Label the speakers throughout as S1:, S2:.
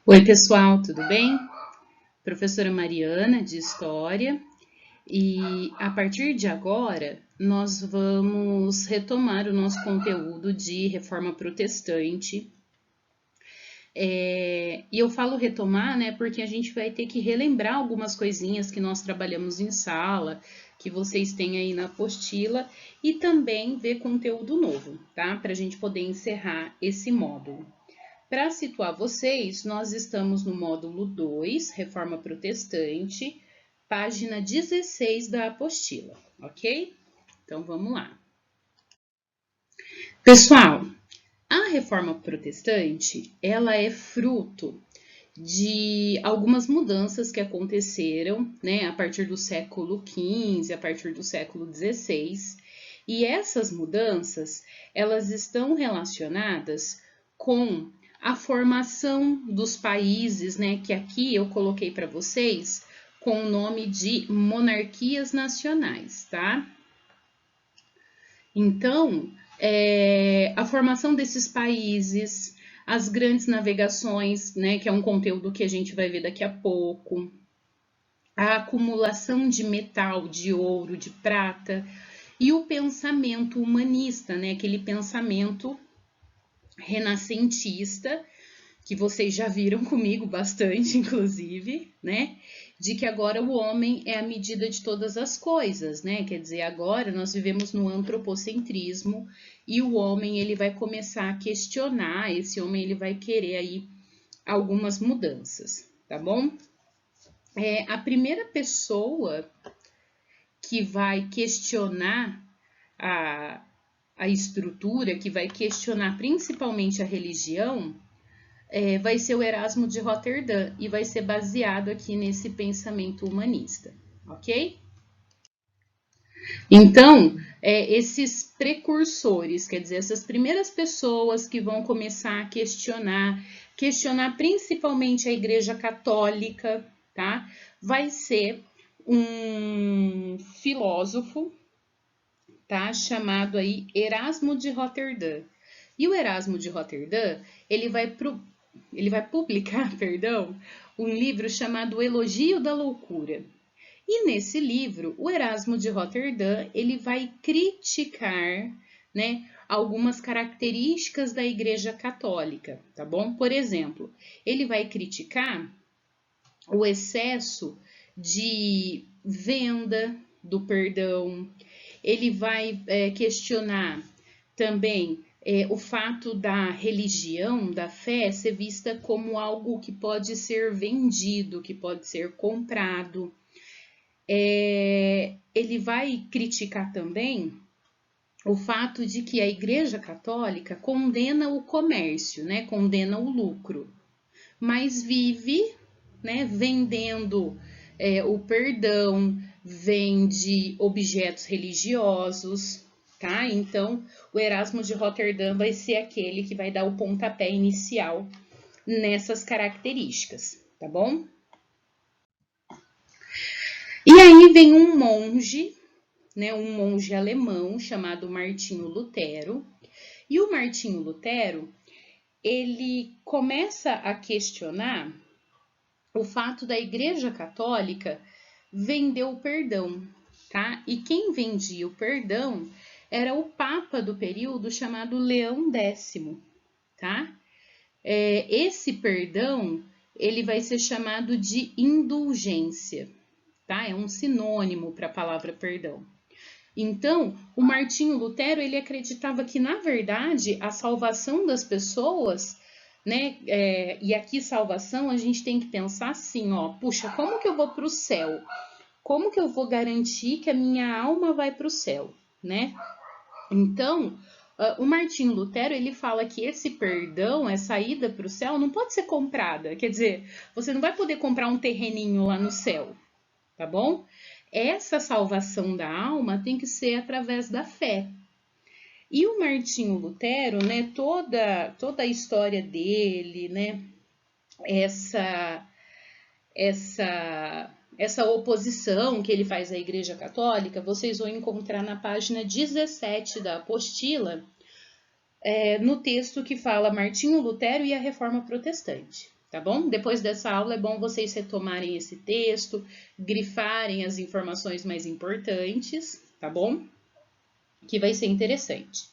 S1: Oi, pessoal, tudo bem? Professora Mariana, de História, e a partir de agora nós vamos retomar o nosso conteúdo de Reforma Protestante. E eu falo retomar, né, porque a gente vai ter que relembrar algumas coisinhas que nós trabalhamos em sala, que vocês têm aí na apostila, e também ver conteúdo novo, tá? Para a gente poder encerrar esse módulo. Para situar vocês, nós estamos no módulo 2, Reforma Protestante, página 16 da apostila, ok? Então vamos lá. Pessoal, a Reforma Protestante, ela é fruto de algumas mudanças que aconteceram, né, a partir do século XV, a partir do século XVI, e essas mudanças, elas estão relacionadas com a formação dos países, né, que aqui eu coloquei para vocês com o nome de monarquias nacionais, tá? Então, a formação desses países, as grandes navegações, né, que é um conteúdo que a gente vai ver daqui a pouco, a acumulação de metal, de ouro, de prata, e o pensamento humanista, né, aquele pensamento renascentista, que vocês já viram comigo bastante, inclusive, né? De que agora o homem é a medida de todas as coisas, né? Quer dizer, agora nós vivemos no antropocentrismo e o homem ele vai começar a questionar, esse homem ele vai querer aí algumas mudanças, tá bom? A primeira pessoa que vai questionar a estrutura, que vai questionar principalmente a religião, vai ser o Erasmo de Roterdã e vai ser baseado aqui nesse pensamento humanista, ok? Então, esses precursores, quer dizer, essas primeiras pessoas que vão começar a questionar principalmente a Igreja Católica, tá? Vai ser um filósofo, tá? Chamado aí Erasmo de Roterdã. E o Erasmo de Roterdã, ele vai publicar, perdão, um livro chamado Elogio da Loucura. E nesse livro, o Erasmo de Roterdã, ele vai criticar, né, algumas características da Igreja Católica, tá bom? Por exemplo, ele vai criticar o excesso de venda do perdão, ele vai questionar também o fato da religião, da fé, ser vista como algo que pode ser vendido, que pode ser comprado. Ele vai criticar também o fato de que a Igreja Católica condena o comércio, né? Condena o lucro, mas vive, né, vendendo o perdão, vende objetos religiosos, tá? Então, o Erasmo de Roterdã vai ser aquele que vai dar o pontapé inicial nessas características, tá bom? E aí vem um monge, né, um monge alemão chamado Martinho Lutero, e o Martinho Lutero, ele começa a questionar o fato da Igreja Católica vender o perdão, tá? E quem vendia o perdão era o Papa do período chamado Leão X, tá? Esse perdão, ele vai ser chamado de indulgência, tá? É um sinônimo para a palavra perdão. Então, o Martinho Lutero, ele acreditava que, na verdade, a salvação das pessoas, né? E aqui salvação, a gente tem que pensar assim, ó, puxa, como que eu vou para o céu? Como que eu vou garantir que a minha alma vai para o céu, né? Então, o Martinho Lutero, ele fala que esse perdão, essa ida para o céu, não pode ser comprada. Quer dizer, você não vai poder comprar um terreninho lá no céu, tá bom? Essa salvação da alma tem que ser através da fé. E o Martinho Lutero, né, toda a história dele, né, essa oposição que ele faz à Igreja Católica, vocês vão encontrar na página 17 da apostila, no texto que fala Martinho Lutero e a Reforma Protestante, tá bom? Depois dessa aula é bom vocês retomarem esse texto, grifarem as informações mais importantes, tá bom? Que vai ser interessante.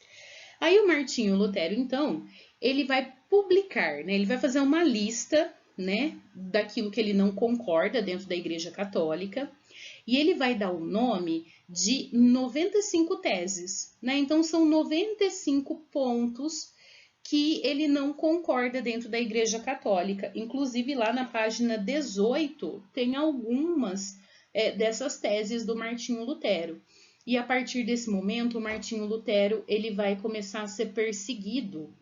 S1: Aí o Martinho Lutero, então, ele vai publicar, né? Ele vai fazer uma lista, né, daquilo que ele não concorda dentro da Igreja Católica, e ele vai dar o nome de 95 teses, né? Então são 95 pontos que ele não concorda dentro da Igreja Católica. Inclusive lá na página 18 tem algumas dessas teses do Martinho Lutero. E a partir desse momento, o Martinho Lutero ele vai começar a ser perseguido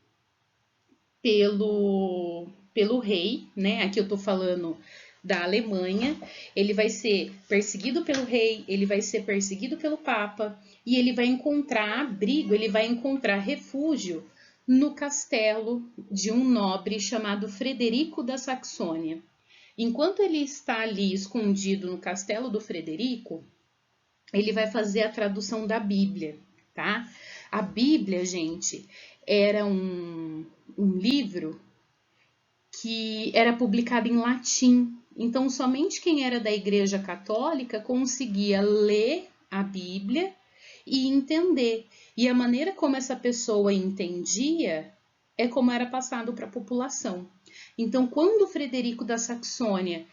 S1: pelo rei, né? Aqui eu tô falando da Alemanha. Ele vai ser perseguido pelo rei, ele vai ser perseguido pelo Papa e ele vai encontrar abrigo, ele vai encontrar refúgio no castelo de um nobre chamado Frederico da Saxônia. Enquanto ele está ali escondido no castelo do Frederico, ele vai fazer a tradução da Bíblia, tá? A Bíblia, gente, era um livro que era publicado em latim. Então, somente quem era da Igreja Católica conseguia ler a Bíblia e entender. E a maneira como essa pessoa entendia é como era passado para a população. Então, quando Frederico da Saxônia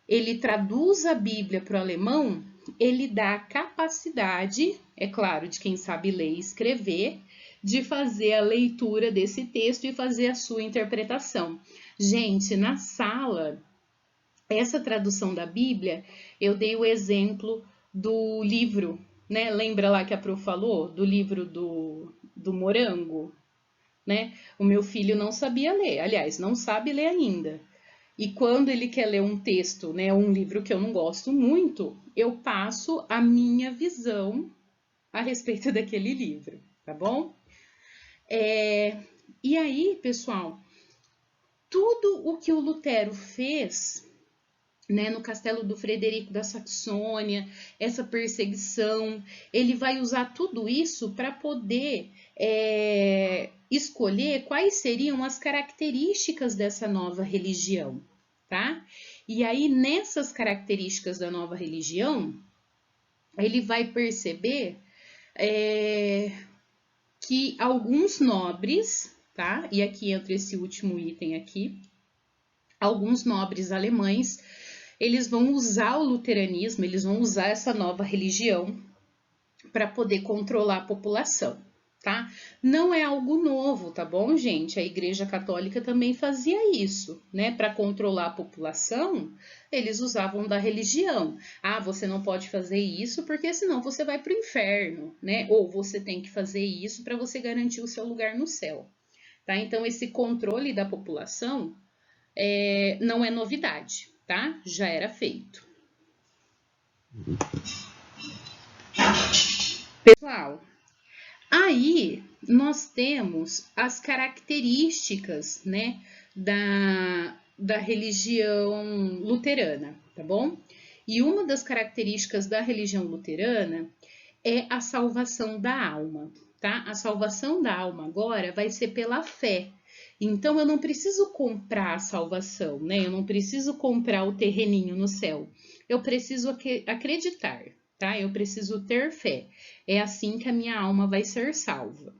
S1: ele traduz a Bíblia para o alemão, ele dá a capacidade, é claro, de quem sabe ler e escrever, de fazer a leitura desse texto e fazer a sua interpretação. Gente, na sala, essa tradução da Bíblia, eu dei o exemplo do livro, né? Lembra lá que a Pro falou? Do livro do morango, né? O meu filho não sabia ler, aliás, não sabe ler ainda. E quando ele quer ler um texto, né, um livro que eu não gosto muito, eu passo a minha visão a respeito daquele livro, tá bom? E aí, pessoal, tudo o que o Lutero fez, né, no castelo do Frederico da Saxônia, essa perseguição, ele vai usar tudo isso para poder escolher quais seriam as características dessa nova religião, tá? E aí, nessas características da nova religião, ele vai perceber que alguns nobres, tá? E aqui entra esse último item aqui, alguns nobres alemães, eles vão usar o luteranismo, eles vão usar essa nova religião para poder controlar a população, tá? Não é algo novo, tá bom, gente? A Igreja Católica também fazia isso, né? Para controlar a população, eles usavam da religião. Ah, você não pode fazer isso porque senão você vai para o inferno, né? Ou você tem que fazer isso para você garantir o seu lugar no céu, tá? Então, esse controle da população não é novidade, tá? Já era feito. Pessoal, aí nós temos as características, né, da religião luterana, tá bom? E uma das características da religião luterana é a salvação da alma, tá? A salvação da alma agora vai ser pela fé. Então, eu não preciso comprar a salvação, né? Eu não preciso comprar o terreninho no céu. Eu preciso acreditar, tá? Eu preciso ter fé. É assim que a minha alma vai ser salva.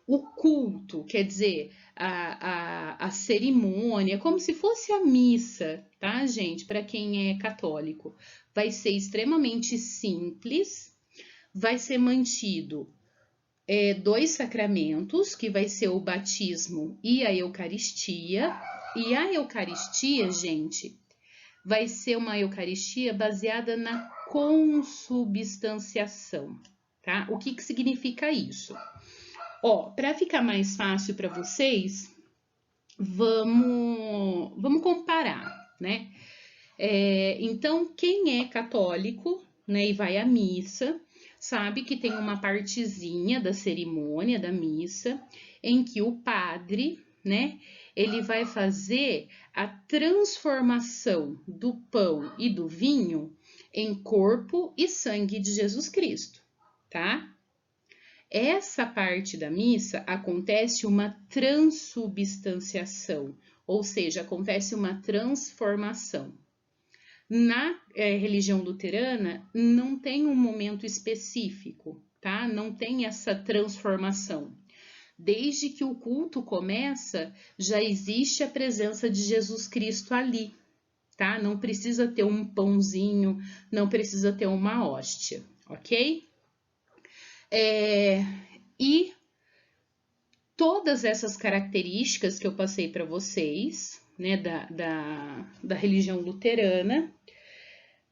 S1: O culto, quer dizer, a cerimônia, como se fosse a missa, tá, gente? Para quem é católico, vai ser extremamente simples, vai ser mantido 2 sacramentos, que vai ser o batismo e a Eucaristia. E a Eucaristia, gente, vai ser uma Eucaristia baseada na consubstanciação, tá? O que significa isso? Ó, para ficar mais fácil para vocês, vamos comparar, né? Então, quem é católico, né, e vai à missa, sabe que tem uma partezinha da cerimônia da missa em que o padre, né, ele vai fazer a transformação do pão e do vinho em corpo e sangue de Jesus Cristo, tá? Essa parte da missa acontece uma transubstanciação, ou seja, acontece uma transformação. Na religião luterana, não tem um momento específico, tá? Não tem essa transformação. Desde que o culto começa, já existe a presença de Jesus Cristo ali, tá? Não precisa ter um pãozinho, não precisa ter uma hóstia, ok? E todas essas características que eu passei para vocês, né, da religião luterana,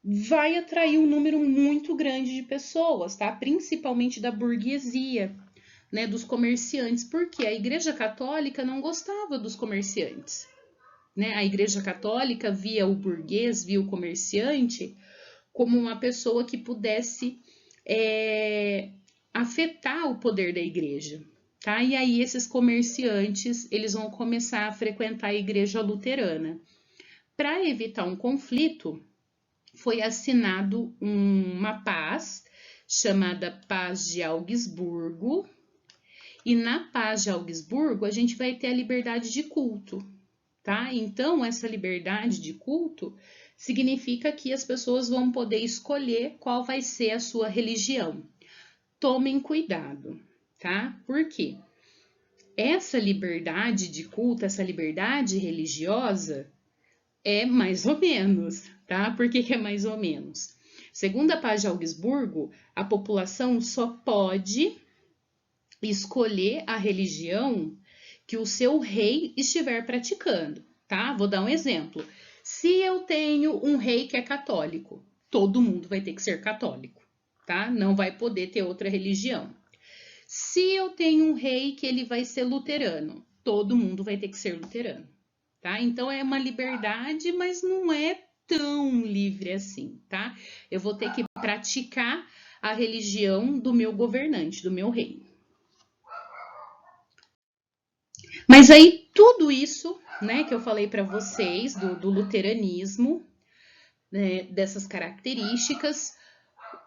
S1: vai atrair um número muito grande de pessoas, tá? Principalmente da burguesia, né, dos comerciantes, porque a Igreja Católica não gostava dos comerciantes, né? A Igreja Católica via o burguês, via o comerciante como uma pessoa que pudesse afetar o poder da igreja, tá? E aí esses comerciantes, eles vão começar a frequentar a Igreja Luterana. Para evitar um conflito, foi assinado uma paz chamada Paz de Augsburgo, e na Paz de Augsburgo a gente vai ter a liberdade de culto, tá? Então, essa liberdade de culto significa que as pessoas vão poder escolher qual vai ser a sua religião. Tomem cuidado, tá? Por quê? Essa liberdade de culto, essa liberdade religiosa é mais ou menos, tá? Por que é mais ou menos? Segundo a Paz de Augsburgo, a população só pode escolher a religião que o seu rei estiver praticando, tá? Vou dar um exemplo. Se eu tenho um rei que é católico, todo mundo vai ter que ser católico, tá? Não vai poder ter outra religião. Se eu tenho um rei que ele vai ser luterano, todo mundo vai ter que ser luterano, tá? Então é uma liberdade, mas não é tão livre assim, tá? Eu vou ter que praticar a religião do meu governante, do meu rei. Mas aí tudo isso, né, que eu falei para vocês do luteranismo, né, dessas características,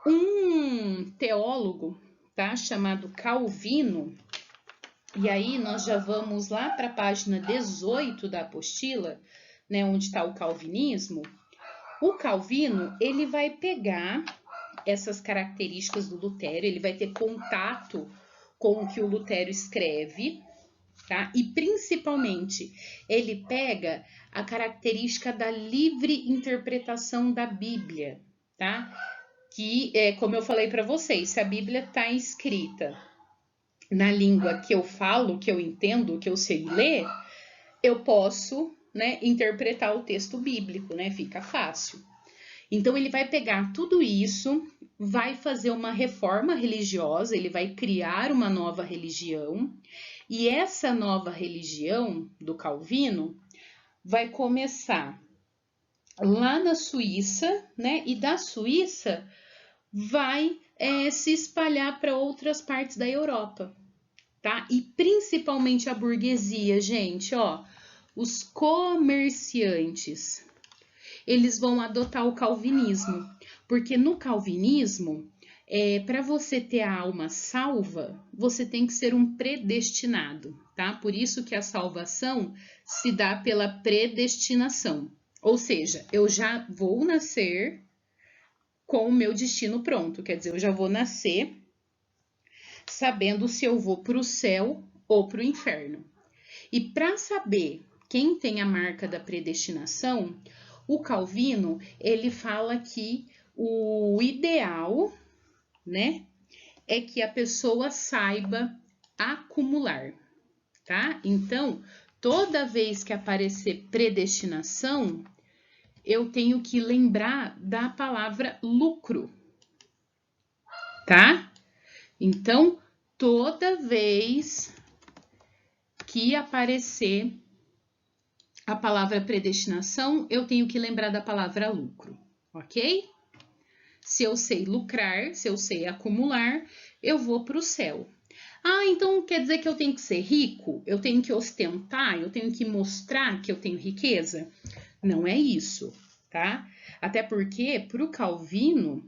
S1: um teólogo, tá, chamado Calvino, e aí nós já vamos lá para a página 18 da apostila, né, onde está o calvinismo. O Calvino, ele vai pegar essas características do Lutero, ele vai ter contato com o que o Lutero escreve, tá? E principalmente, ele pega a característica da livre interpretação da Bíblia, tá? Que, como eu falei para vocês, se a Bíblia está escrita na língua que eu falo, que eu entendo, que eu sei ler, eu posso, né, interpretar o texto bíblico, né? Fica fácil. Então, ele vai pegar tudo isso, vai fazer uma reforma religiosa, ele vai criar uma nova religião, e essa nova religião do Calvino vai começar lá na Suíça, né? E da Suíça vai se espalhar para outras partes da Europa, tá? E principalmente a burguesia, gente, ó, os comerciantes, eles vão adotar o calvinismo, porque no calvinismo, para você ter a alma salva, você tem que ser um predestinado, tá? Por isso que a salvação se dá pela predestinação. Ou seja, eu já vou nascer com o meu destino pronto, quer dizer, eu já vou nascer sabendo se eu vou para o céu ou para o inferno. E para saber quem tem a marca da predestinação, o Calvino, ele fala que o ideal, né, é que a pessoa saiba acumular, tá? Então, toda vez que aparecer predestinação, eu tenho que lembrar da palavra lucro, tá? Então, toda vez que aparecer a palavra predestinação, eu tenho que lembrar da palavra lucro, ok? Se eu sei lucrar, se eu sei acumular, eu vou para o céu. Ah, então quer dizer que eu tenho que ser rico? Eu tenho que ostentar? Eu tenho que mostrar que eu tenho riqueza? Não é isso, tá? Até porque, para o Calvino,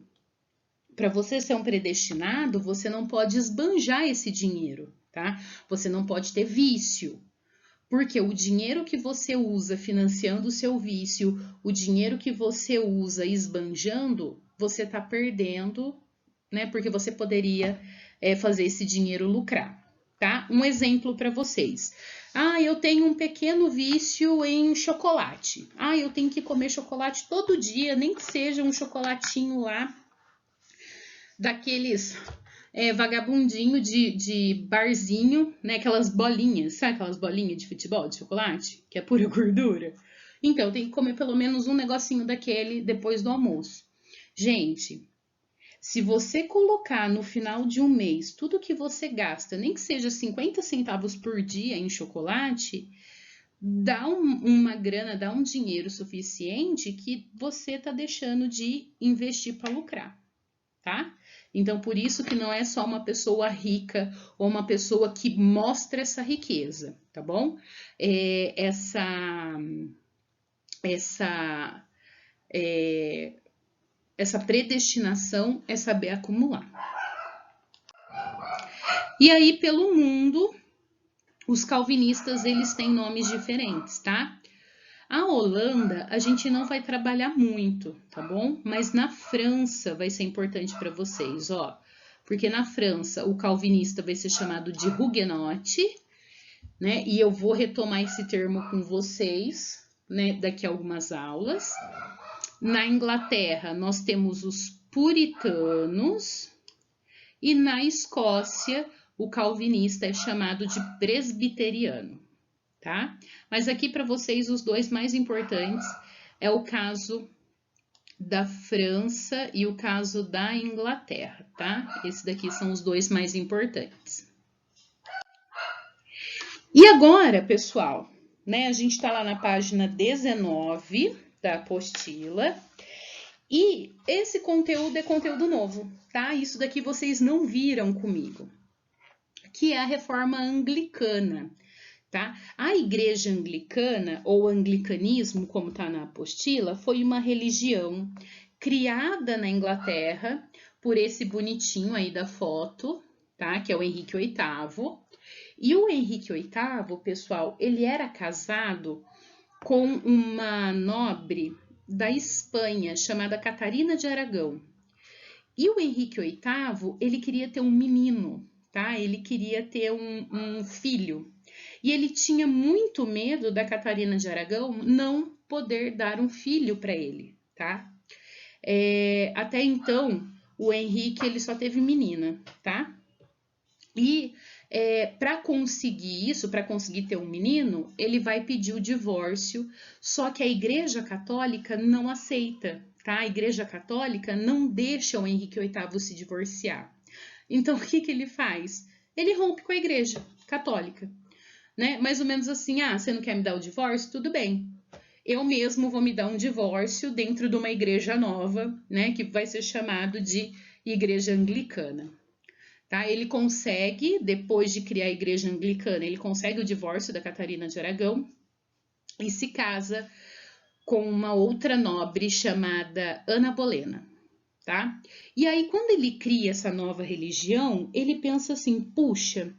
S1: para você ser um predestinado, você não pode esbanjar esse dinheiro, tá? Você não pode ter vício. Porque o dinheiro que você usa financiando o seu vício, o dinheiro que você usa esbanjando, você está perdendo, né? Porque você poderia fazer esse dinheiro lucrar, tá? Um exemplo para vocês. Eu tenho um pequeno vício em chocolate. Eu tenho que comer chocolate todo dia, nem que seja um chocolatinho lá daqueles vagabundinho de barzinho, né? Aquelas bolinhas, sabe aquelas bolinhas de futebol, de chocolate, que é pura gordura? Então, tem que comer pelo menos um negocinho daquele depois do almoço. Gente, se você colocar no final de um mês tudo que você gasta, nem que seja 50 centavos por dia em chocolate, dá uma grana, dá um dinheiro suficiente que você tá deixando de investir para lucrar, tá? Então, por isso que não é só uma pessoa rica ou uma pessoa que mostra essa riqueza, tá bom? Essa predestinação é saber acumular. E aí, pelo mundo, os calvinistas, eles têm nomes diferentes, tá? A Holanda, a gente não vai trabalhar muito, tá bom? Mas na França vai ser importante para vocês, ó. Porque na França, o calvinista vai ser chamado de Huguenote, né? E eu vou retomar esse termo com vocês, né? Daqui a algumas aulas. Na Inglaterra, nós temos os puritanos. E na Escócia, o calvinista é chamado de presbiteriano, tá? Mas aqui para vocês, os dois mais importantes é o caso da França e o caso da Inglaterra, tá? Esses daqui são os dois mais importantes. E agora, pessoal, né? A gente tá lá na página 19 da apostila. E esse conteúdo é conteúdo novo, tá? Isso daqui vocês não viram comigo, que é a reforma anglicana, tá? A igreja anglicana, ou anglicanismo, como tá na apostila, foi uma religião criada na Inglaterra por esse bonitinho aí da foto, tá? Que é o Henrique VIII. E o Henrique VIII, pessoal, ele era casado com uma nobre da Espanha, chamada Catarina de Aragão. E o Henrique VIII, ele queria ter um menino, tá? Ele queria ter um filho. E ele tinha muito medo da Catarina de Aragão não poder dar um filho para ele, tá? Até então, o Henrique, ele só teve menina, tá? E para conseguir isso, para conseguir ter um menino, ele vai pedir o divórcio, só que a Igreja Católica não aceita, tá? A Igreja Católica não deixa o Henrique VIII se divorciar. Então, o que ele faz? Ele rompe com a Igreja Católica, né? Mais ou menos assim, você não quer me dar o divórcio? Tudo bem. Eu mesmo vou me dar um divórcio dentro de uma igreja nova, né? Que vai ser chamado de Igreja Anglicana. Tá? Ele consegue, depois de criar a igreja anglicana, ele consegue o divórcio da Catarina de Aragão e se casa com uma outra nobre chamada Ana Bolena, tá? E aí, quando ele cria essa nova religião, ele pensa assim, puxa,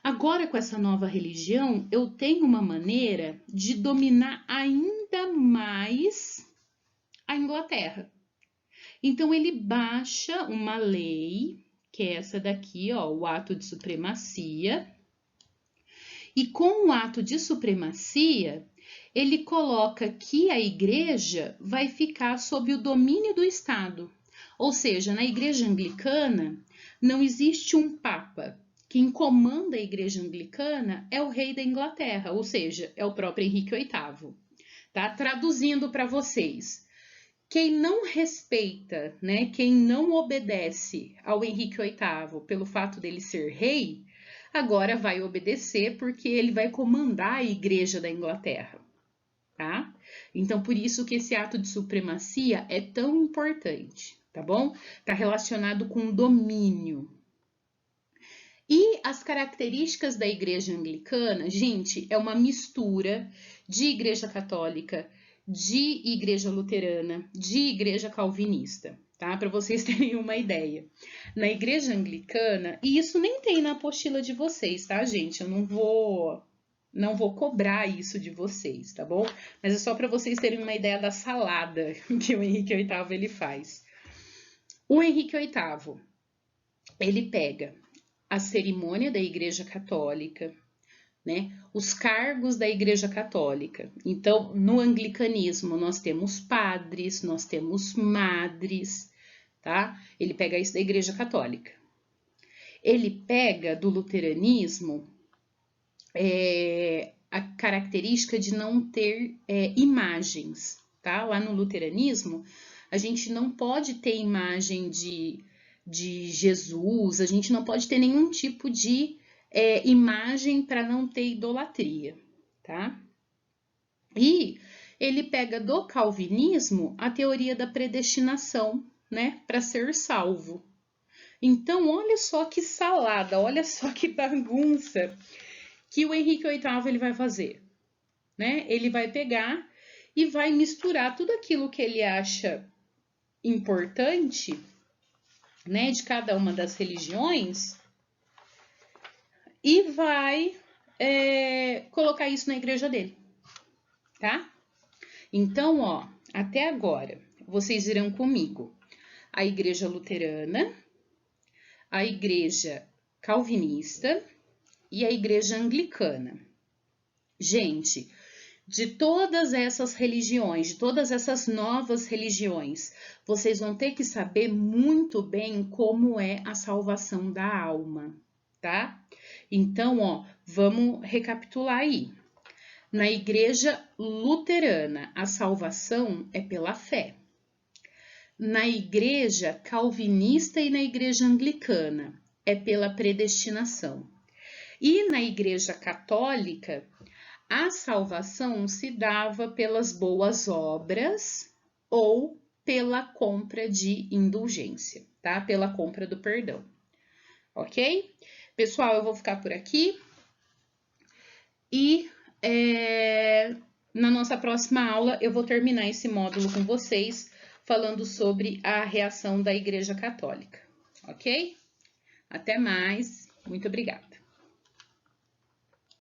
S1: agora com essa nova religião, eu tenho uma maneira de dominar ainda mais a Inglaterra. Então, ele baixa uma lei, que é essa daqui, ó, o ato de supremacia. E com o ato de supremacia, ele coloca que a igreja vai ficar sob o domínio do Estado. Ou seja, na igreja anglicana, não existe um papa. Quem comanda a igreja anglicana é o rei da Inglaterra, ou seja, é o próprio Henrique VIII. Tá? Traduzindo para vocês. Quem não respeita, né, quem não obedece ao Henrique VIII pelo fato dele ser rei, agora vai obedecer porque ele vai comandar a igreja da Inglaterra, tá? Então, por isso que esse ato de supremacia é tão importante, tá bom? Tá relacionado com domínio. E as características da igreja anglicana, gente, é uma mistura de igreja católica, de igreja luterana, de igreja calvinista, tá? Para vocês terem uma ideia. Na igreja anglicana, e isso nem tem na apostila de vocês, tá, gente? Eu não vou cobrar isso de vocês, tá bom? Mas é só para vocês terem uma ideia da salada que o Henrique VIII ele faz. O Henrique VIII, ele pega a cerimônia da Igreja Católica, né? Os cargos da Igreja Católica. Então, no anglicanismo, nós temos padres, nós temos madres, tá? Ele pega isso da Igreja Católica. Ele pega do luteranismo a característica de não ter imagens, tá? Lá no luteranismo, a gente não pode ter imagem de Jesus, a gente não pode ter nenhum tipo de imagem para não ter idolatria, tá? E ele pega do calvinismo a teoria da predestinação, né, para ser salvo. Então, olha só que salada, olha só que bagunça que o Henrique VIII ele vai fazer, né? Ele vai pegar e vai misturar tudo aquilo que ele acha importante, né, de cada uma das religiões e vai colocar isso na igreja dele, tá? Então, ó, até agora, vocês irão comigo a igreja luterana, a igreja calvinista e a igreja anglicana. Gente, de todas essas religiões, de todas essas novas religiões, vocês vão ter que saber muito bem como é a salvação da alma, tá? Então, ó, vamos recapitular aí. Na igreja luterana, a salvação é pela fé. Na igreja calvinista e na igreja anglicana, é pela predestinação. E na igreja católica, a salvação se dava pelas boas obras ou pela compra de indulgência, tá? Pela compra do perdão, ok? Pessoal, eu vou ficar por aqui e na nossa próxima aula eu vou terminar esse módulo com vocês falando sobre a reação da Igreja Católica, ok? Até mais, muito obrigada.